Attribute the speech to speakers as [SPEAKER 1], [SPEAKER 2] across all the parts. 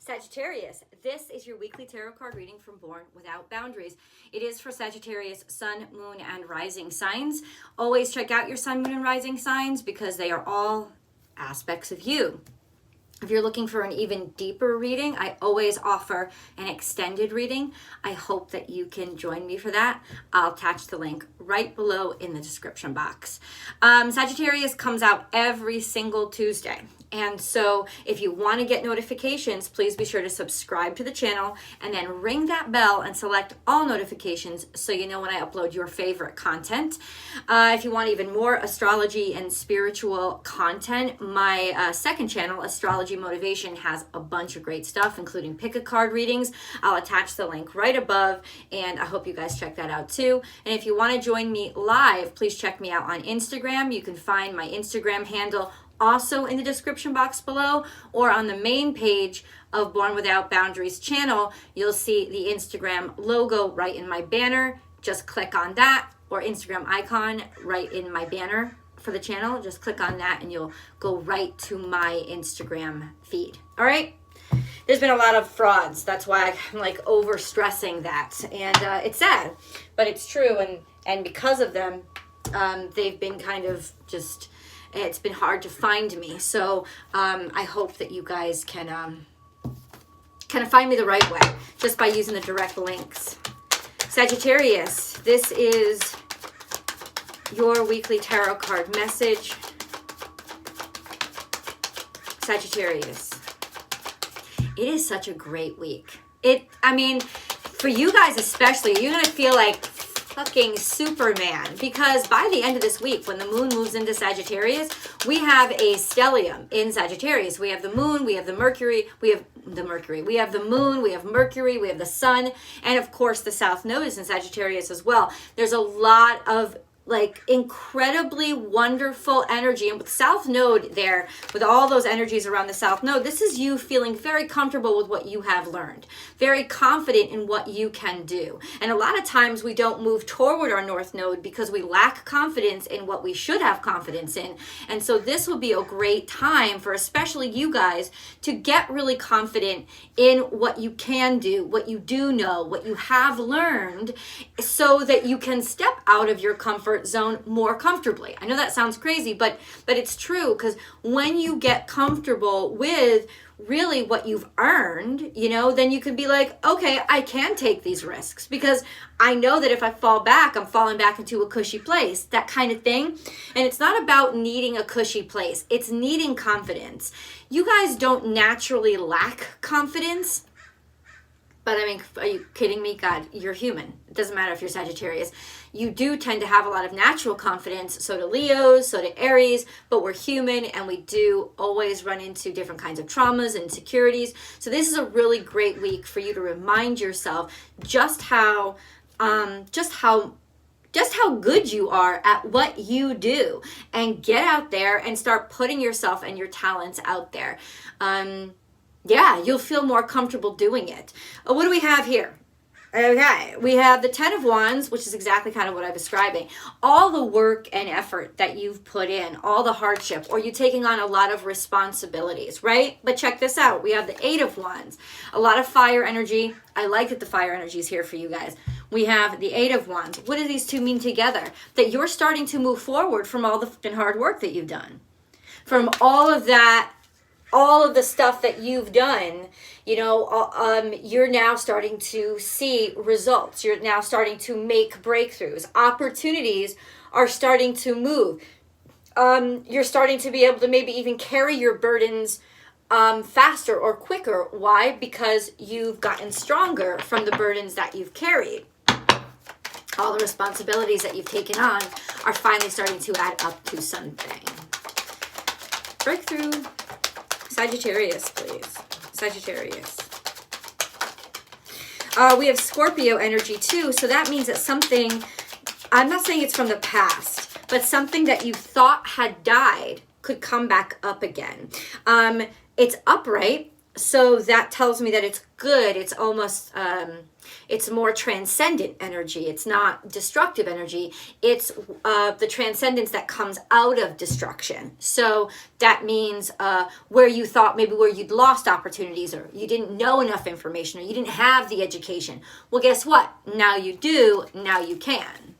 [SPEAKER 1] Sagittarius, this is your weekly tarot card reading from Born Without Boundaries. It is for Sagittarius, sun, moon, and rising signs. Always check out your sun, moon, and rising signs because they are all aspects of you. If you're looking for an even deeper reading, I always offer an extended reading. I hope that you can join me for that. I'll attach the link right below in the description box. Sagittarius comes out every single Tuesday. And so if you want to get notifications, please be sure to subscribe to the channel and then ring that bell and select all notifications so you know when I upload your favorite content. If you want even more astrology and spiritual content, my second channel, Astrology Motivation, has a bunch of great stuff, including pick a card readings. I'll attach the link right above, and I hope you guys check that out too. And if you want to join me live, please check me out on Instagram. You can find my Instagram handle also in the description box below, or on the main page of Born Without Boundaries channel, you'll see the Instagram logo right in my banner. Just click on that, or Instagram icon right in my banner for the channel. Just click on that and you'll go right to my Instagram feed. All right. There's been a lot of frauds. That's why I'm like over stressing that. And it's sad, but it's true. And because of them, they've been kind of just, it's been hard to find me. So I hope that you guys can find me the right way just by using the direct links. Sagittarius, this is your weekly tarot card message. Sagittarius, it is such a great week. I mean, for you guys especially, you're going to feel like fucking Superman, because by the end of this week, when the moon moves into Sagittarius, we have a stellium in Sagittarius. We have the moon, we have the Mercury, we have the moon, we have Mercury, we have the sun, and of course the South Node is in Sagittarius as well. There's a lot of like incredibly wonderful energy, and with South Node there, with all those energies around the South Node, this is you feeling very comfortable with what you have learned, very confident in what you can do. And a lot of times we don't move toward our North Node because we lack confidence in what we should have confidence in. And so this will be a great time for especially you guys to get really confident in what you can do, what you do know, what you have learned, so that you can step out of your comfort zone more comfortably. I know that sounds crazy, but it's true, because when you get comfortable with really what you've earned, you know, then you can be like, okay, I can take these risks because I know that if I fall back, I'm falling back into a cushy place, that kind of thing. And it's not about needing a cushy place. It's needing confidence. You guys don't naturally lack confidence. But I mean, are you kidding me? God, you're human. It doesn't matter if you're Sagittarius. You do tend to have a lot of natural confidence. So do Leos, so do Aries, but we're human and we do always run into different kinds of traumas and insecurities. So this is a really great week for you to remind yourself just how good you are at what you do, and get out there and start putting yourself and your talents out there. Yeah, you'll feel more comfortable doing it. What do we have here? Okay, we have the 10 of Wands, which is exactly kind of what I'm describing. All the work and effort that you've put in, all the hardship, or you taking on a lot of responsibilities, right? But check this out. We have the 8 of Wands, a lot of fire energy. I like that the fire energy is here for you guys. We have the 8 of Wands. What do these two mean together? That you're starting to move forward from all the fucking hard work that you've done. From all of that, all of the stuff that you've done, you know, you're now starting to see results. You're now starting to make breakthroughs. Opportunities are starting to move. You're starting to be able to maybe even carry your burdens faster or quicker. Why? Because you've gotten stronger from the burdens that you've carried. All the responsibilities that you've taken on are finally starting to add up to something. Breakthrough. Sagittarius, please. Sagittarius. We have Scorpio energy too, so that means that something, I'm not saying it's from the past, but something that you thought had died could come back up again. It's upright, So that tells me that it's good. It's almost, it's more transcendent energy. It's not destructive energy. It's the transcendence that comes out of destruction. So that means where you thought maybe where you'd lost opportunities, or you didn't know enough information, or you didn't have the education. Well, guess what? Now you do. Now you can.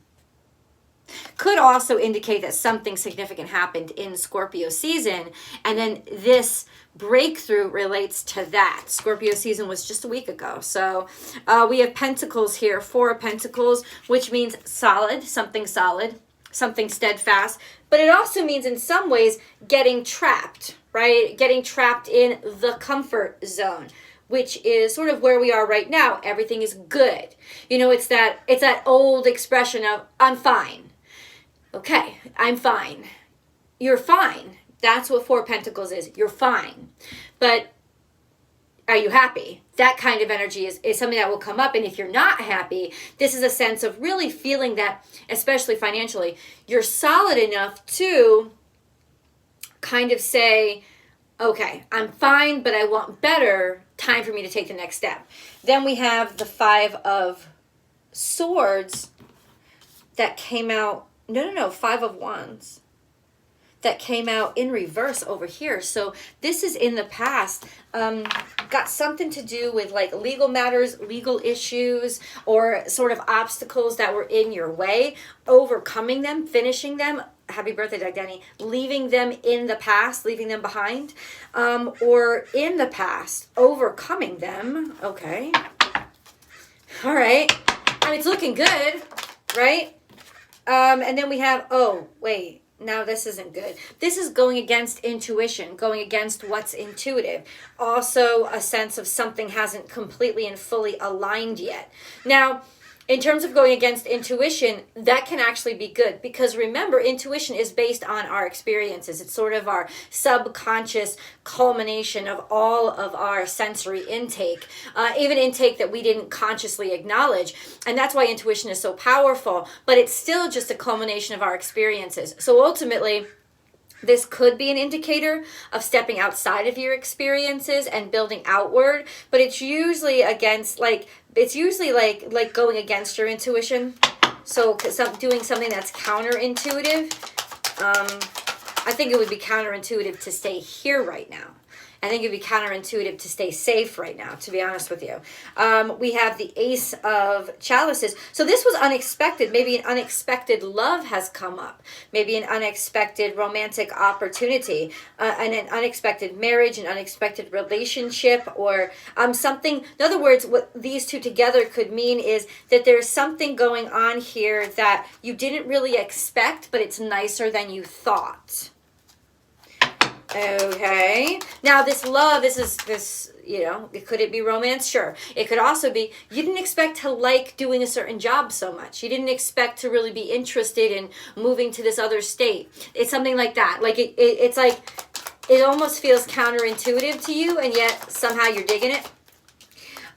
[SPEAKER 1] Could also indicate that something significant happened in Scorpio season, and then this breakthrough relates to that. Scorpio season was just a week ago. So we have Pentacles here, 4 of Pentacles, which means solid, something steadfast. But it also means in some ways getting trapped, right? Getting trapped in the comfort zone, which is sort of where we are right now. Everything is good. You know, it's that old expression of I'm fine. Okay, I'm fine. You're fine. That's what 4 of Pentacles is. You're fine. But are you happy? That kind of energy is something that will come up. And if you're not happy, this is a sense of really feeling that, especially financially, you're solid enough to kind of say, okay, I'm fine, but I want better. Time for me to take the next step. Then we have the 5 of Swords that came out. No, 5 of Wands. That came out in reverse over here. So this is in the past. Got something to do with like legal matters, legal issues, or sort of obstacles that were in your way, overcoming them, finishing them. Happy birthday, Doug Denny. Leaving them in the past, leaving them behind, or in the past, overcoming them. Okay. All right. I mean, it's looking good, right? And then we have, oh, wait. Now this isn't good. This is going against intuition, going against what's intuitive. Also a sense of something hasn't completely and fully aligned yet. Now, in terms of going against intuition, that can actually be good, because remember, intuition is based on our experiences. It's sort of our subconscious culmination of all of our sensory intake, even intake that we didn't consciously acknowledge. And that's why intuition is so powerful, but it's still just a culmination of our experiences. So ultimately, this could be an indicator of stepping outside of your experiences and building outward, but it's usually against like going against your intuition. So doing something that's counterintuitive. I think it would be counterintuitive to stay here right now. I think it'd be counterintuitive to stay safe right now, to be honest with you. We have the Ace of Chalices. So this was unexpected. Maybe an unexpected love has come up. Maybe an unexpected romantic opportunity, and an unexpected marriage, an unexpected relationship, or something. In other words, what these two together could mean is that there's something going on here that you didn't really expect, but it's nicer than you thought. Okay. Now this love, this, you know, could it be romance? Sure. It could also be, you didn't expect to like doing a certain job so much. You didn't expect to really be interested in moving to this other state. It's something like that. Like it's like, it almost feels counterintuitive to you, and yet somehow you're digging it.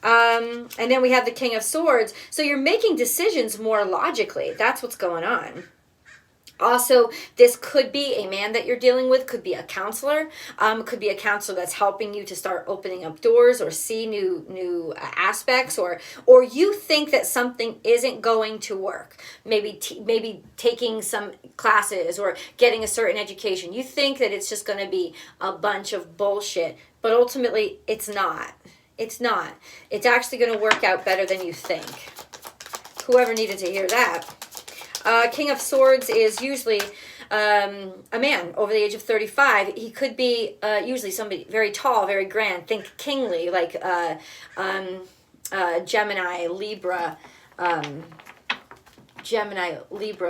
[SPEAKER 1] And then we have the King of Swords. So you're making decisions more logically. That's what's going on. Also, this could be a man that you're dealing with, could be a counselor, could be a counselor that's helping you to start opening up doors or see new aspects, or you think that something isn't going to work. Maybe taking some classes or getting a certain education. You think that it's just going to be a bunch of bullshit, but ultimately it's not. It's not. It's actually going to work out better than you think. Whoever needed to hear that. King of Swords is usually a man over the age of 35. He could be usually somebody very tall, very grand. Think kingly, like Gemini, Libra,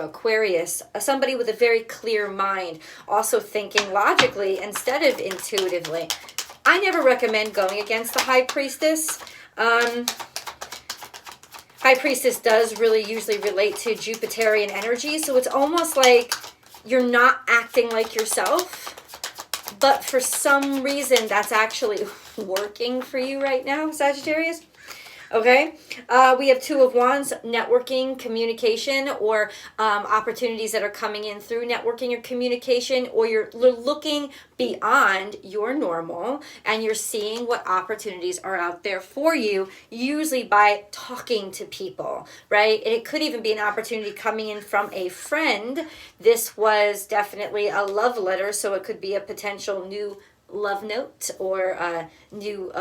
[SPEAKER 1] Aquarius. Somebody with a very clear mind, also thinking logically instead of intuitively. I never recommend going against the High Priestess. High Priestess does really usually relate to Jupiterian energy, so it's almost like you're not acting like yourself, but for some reason that's actually working for you right now, Sagittarius. Okay, we have Two of Wands, networking, communication, or opportunities that are coming in through networking or communication, or you're looking beyond your normal and you're seeing what opportunities are out there for you, usually by talking to people, right? And it could even be an opportunity coming in from a friend. This was definitely a love letter, so it could be a potential new love note, or new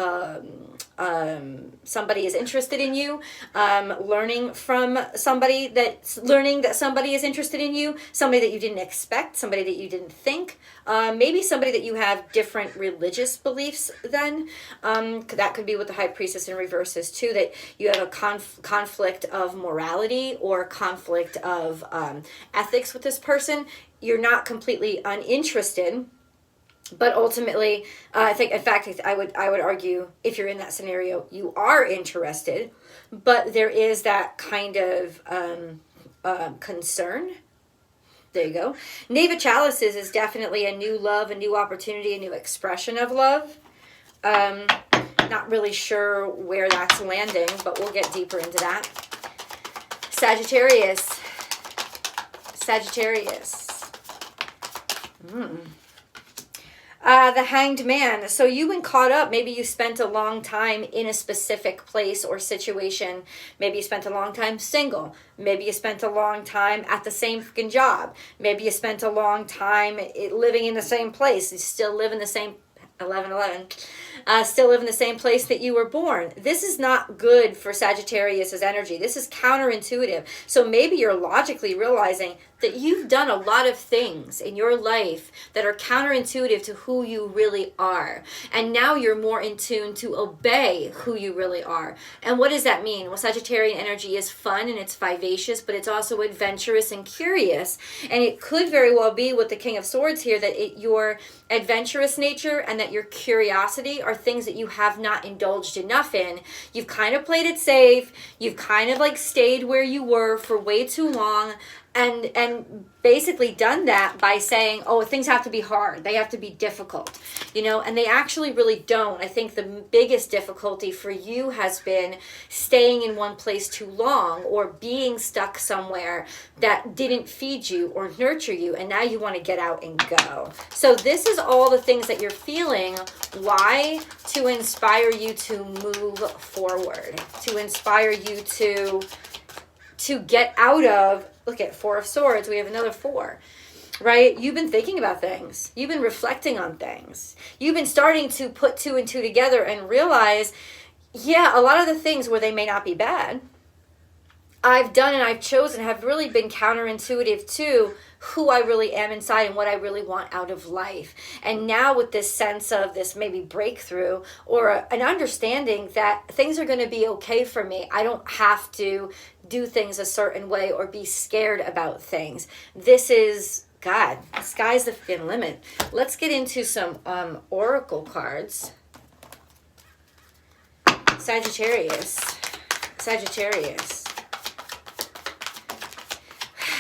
[SPEAKER 1] somebody is interested in you, learning that somebody is interested in you, somebody that you didn't expect, somebody that you didn't think, maybe somebody that you have different religious beliefs than. That could be with the High Priestess in reverse is too, that you have a conflict of morality or conflict of ethics with this person. You're not completely uninterested, but ultimately, I think, in fact, I would argue, if you're in that scenario, you are interested, but there is that kind of concern. There you go. Knave of Chalices is definitely a new love, a new opportunity, a new expression of love. Not really sure where that's landing, but we'll get deeper into that. Sagittarius. The Hanged Man. So you've been caught up. Maybe you spent a long time in a specific place or situation. Maybe you spent a long time single. Maybe you spent a long time at the same freaking job. Maybe you spent a long time living in the same place. You still live in the same 1111. Still live in the same place that you were born. This is not good for Sagittarius's energy. This is counterintuitive. So maybe you're logically realizing that you've done a lot of things in your life that are counterintuitive to who you really are. And now you're more in tune to obey who you really are. And what does that mean? Well, Sagittarian energy is fun and it's vivacious, but it's also adventurous and curious. And it could very well be with the King of Swords here that your adventurous nature and that your curiosity are things that you have not indulged enough in. You've kind of played it safe. You've kind of like stayed where you were for way too long. And basically done that by saying, oh, things have to be hard. They have to be difficult, and they actually really don't. I think the biggest difficulty for you has been staying in one place too long or being stuck somewhere that didn't feed you or nurture you. And now you want to get out and go. So this is all the things that you're feeling. Why? To inspire you to move forward, to inspire you to get out of. Look at Four of Swords. We have another 4, right? You've been thinking about things. You've been reflecting on things. You've been starting to put 2 and 2 together and realize, yeah, a lot of the things where they may not be bad, I've done and I've chosen have really been counterintuitive to who I really am inside and what I really want out of life. And now with this sense of this maybe breakthrough or an understanding that things are going to be okay for me. I don't have to do things a certain way or be scared about things. This is, God, the sky's the freaking limit. Let's get into some oracle cards. Sagittarius.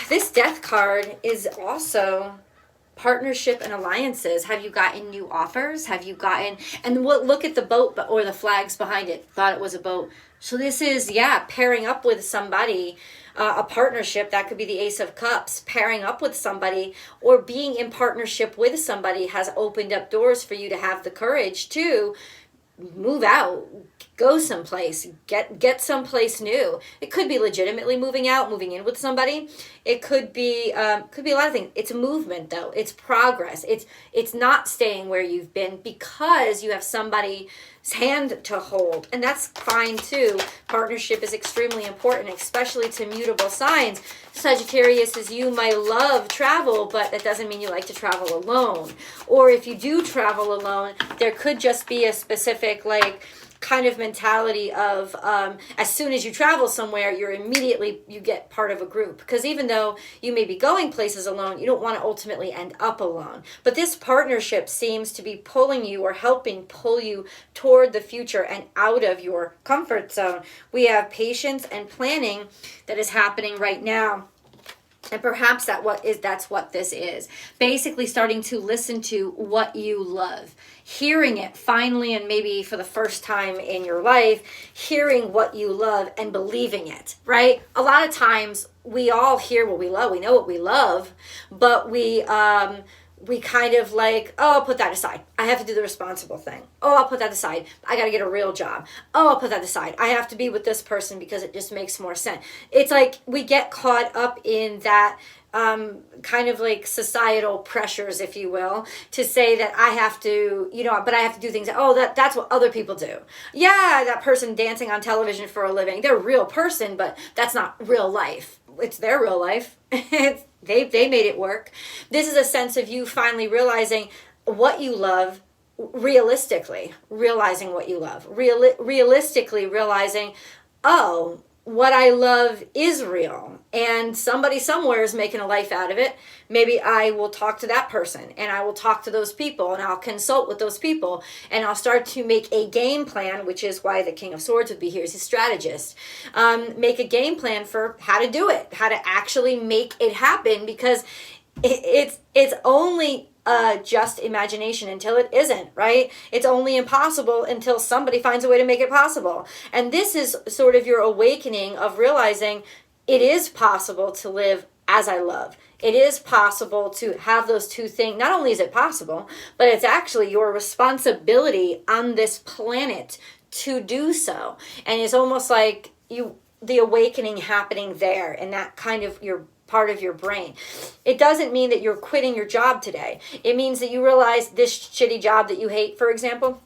[SPEAKER 1] This Death card is also partnership and alliances. Have you gotten new offers? Have you gotten, and look at the boat or the flags behind it. Thought it was a boat. So this is, pairing up with somebody, a partnership. That could be the Ace of Cups. Pairing up with somebody or being in partnership with somebody has opened up doors for you to have the courage to move out, go someplace, get someplace new. It could be legitimately moving out, moving in with somebody. It could be a lot of things. It's a movement though. It's progress. It's not staying where you've been because you have somebody's hand to hold, and that's fine too. Partnership is extremely important, especially to mutable signs. Sagittarius is you might love travel, but that doesn't mean you like to travel alone. Or if you do travel alone, there could just be a specific kind of mentality of as soon as you travel somewhere, you get part of a group. Because even though you may be going places alone, you don't want to ultimately end up alone. But this partnership seems to be pulling you or helping pull you toward the future and out of your comfort zone. We have patience and planning that is happening right now. And perhaps that's what this is. Basically starting to listen to what you love. Hearing it finally, and maybe for the first time in your life, hearing what you love and believing it, right? A lot of times we all hear what we love. We know what we love, but we kind of like, oh, I'll put that aside. I have to do the responsible thing. Oh, I'll put that aside. I got to get a real job. Oh, I'll put that aside. I have to be with this person because it just makes more sense. It's like we get caught up in that kind of like societal pressures, if you will, to say that I have to, but I have to do things. Oh, that's what other people do. Yeah, that person dancing on television for a living. They're a real person, but that's not real life. It's their real life. They made it work. This is a sense of you finally realizing what you love, realistically realizing what you love, realistically realizing, oh, what I love is real, and somebody somewhere is making a life out of it. Maybe I will talk to that person, and I will talk to those people, and I'll consult with those people, and I'll start to make a game plan, which is why the King of Swords would be here. He's a strategist. Make a game plan for how to do it, how to actually make it happen, because it's only just imagination until it isn't, right? It's only impossible until somebody finds a way to make it possible. And this is sort of your awakening of realizing it is possible to live as I love. It is possible to have those two things. Not only is it possible, but it's actually your responsibility on this planet to do so. And it's almost like the awakening happening there, and that kind of your part of your brain. It doesn't mean that you're quitting your job today. It means that you realize this shitty job that you hate, for example,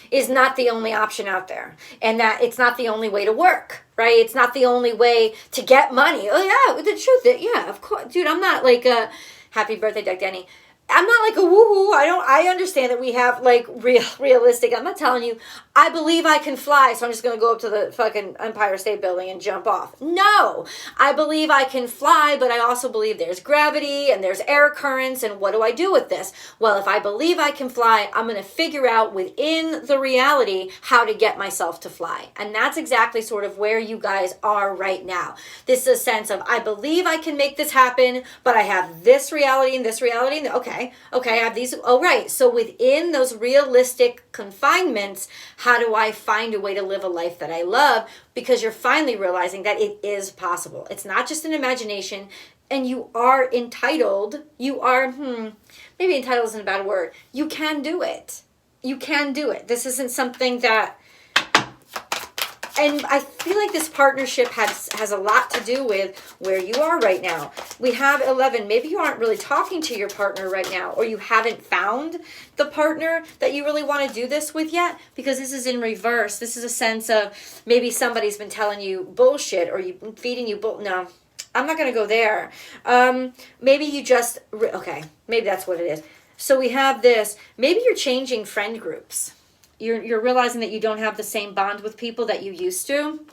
[SPEAKER 1] is not the only option out there, and that it's not the only way to work, right? It's not the only way to get money. Oh yeah, the truth, yeah, of course, dude. I'm not like a happy birthday, Doug Denny. I'm not like a woohoo. I understand that we have like realistic. I'm not telling you, I believe I can fly, so I'm just going to go up to the fucking Empire State Building and jump off. No, I believe I can fly, but I also believe there's gravity and there's air currents, and what do I do with this? Well, if I believe I can fly, I'm going to figure out within the reality how to get myself to fly. And that's exactly sort of where you guys are right now. This is a sense of, I believe I can make this happen, but I have this reality and this reality. And okay, I have these. Oh, right. So within those realistic confinements, how do I find a way to live a life that I love? Because you're finally realizing that it is possible. It's not just an imagination, and you are entitled. You are, maybe entitled isn't a bad word. You can do it. You can do it. This isn't something that, and I feel like this partnership has a lot to do with where you are right now. We have 11. Maybe you aren't really talking to your partner right now, or you haven't found the partner that you really want to do this with yet, because this is in reverse. This is a sense of maybe somebody's been telling you bullshit, or feeding you no, I'm not going to go there. Maybe you just, okay, maybe that's what it is. So we have this. Maybe you're changing friend groups. You're realizing that you don't have the same bond with people that you used to,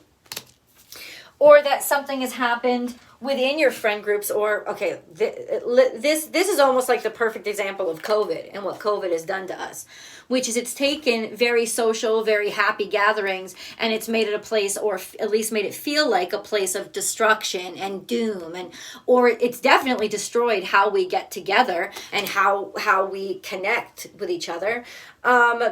[SPEAKER 1] or that something has happened within your friend groups, or okay, this is almost like the perfect example of COVID and what COVID has done to us, which is it's taken very social, very happy gatherings, and it's made it a place, or at least made it feel like a place of destruction and doom, or it's definitely destroyed how we get together and how we connect with each other.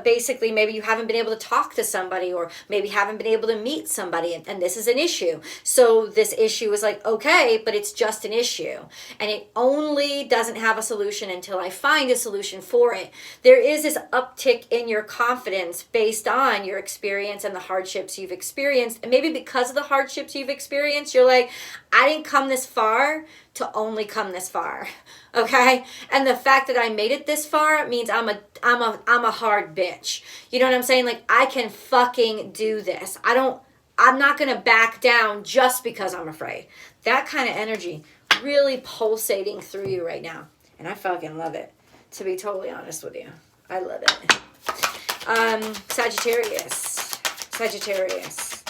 [SPEAKER 1] Basically, maybe you haven't been able to talk to somebody, or maybe haven't been able to meet somebody, and this is an issue. So this issue is like, okay, but it's just an issue, and it only doesn't have a solution until I find a solution for it. There is this uptick in your confidence based on your experience and the hardships you've experienced, and maybe because of the hardships you've experienced, you're like, I didn't come this far to only come this far. Okay? And the fact that I made it this far means I'm a hard bitch. You know what I'm saying? Like, I can fucking do this. I'm not going to back down just because I'm afraid. That kind of energy really pulsating through you right now. And I fucking love it, to be totally honest with you. I love it. Sagittarius. Sagittarius.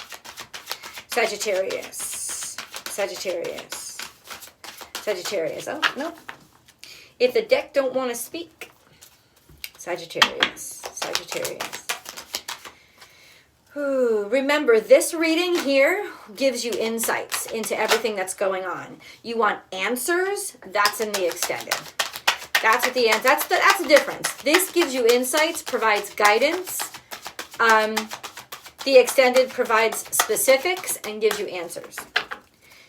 [SPEAKER 1] Sagittarius. Sagittarius. Sagittarius. Oh, no. If the deck don't want to speak. Sagittarius. Sagittarius. Remember, this reading here gives you insights into everything that's going on. You want answers? That's in the extended. That's what that's the difference. This gives you insights, provides guidance. The extended provides specifics and gives you answers.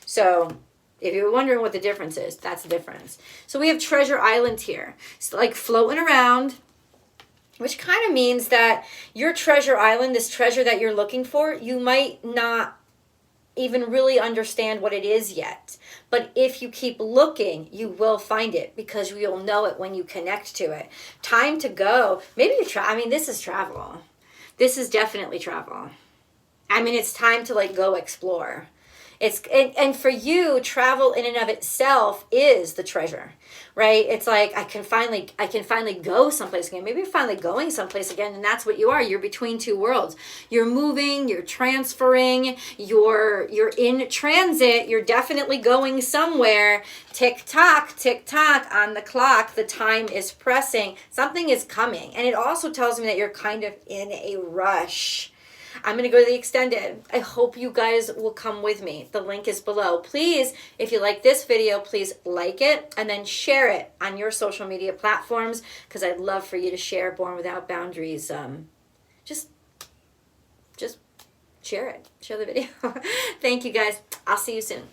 [SPEAKER 1] So if you're wondering what the difference is, that's the difference. So we have Treasure Island here. It's like floating around, which kind of means that your treasure island, this treasure that you're looking for, you might not even really understand what it is yet. But if you keep looking, you will find it because you'll know it when you connect to it. Time to go. Maybe this is travel. This is definitely travel. I mean, it's time to like go explore. And for you, travel in and of itself is the treasure, right? It's like I can finally go someplace again. Maybe you're finally going someplace again, and that's what you are. You're between two worlds. You're moving, you're transferring, you're in transit, you're definitely going somewhere. Tick tock on the clock. The time is pressing. Something is coming. And it also tells me that you're kind of in a rush. I'm going to go to the extended. I hope you guys will come with me. The link is below. Please, if you like this video, please like it and then share it on your social media platforms because I'd love for you to share Born Without Boundaries. Just share it. Share the video. Thank you guys. I'll see you soon.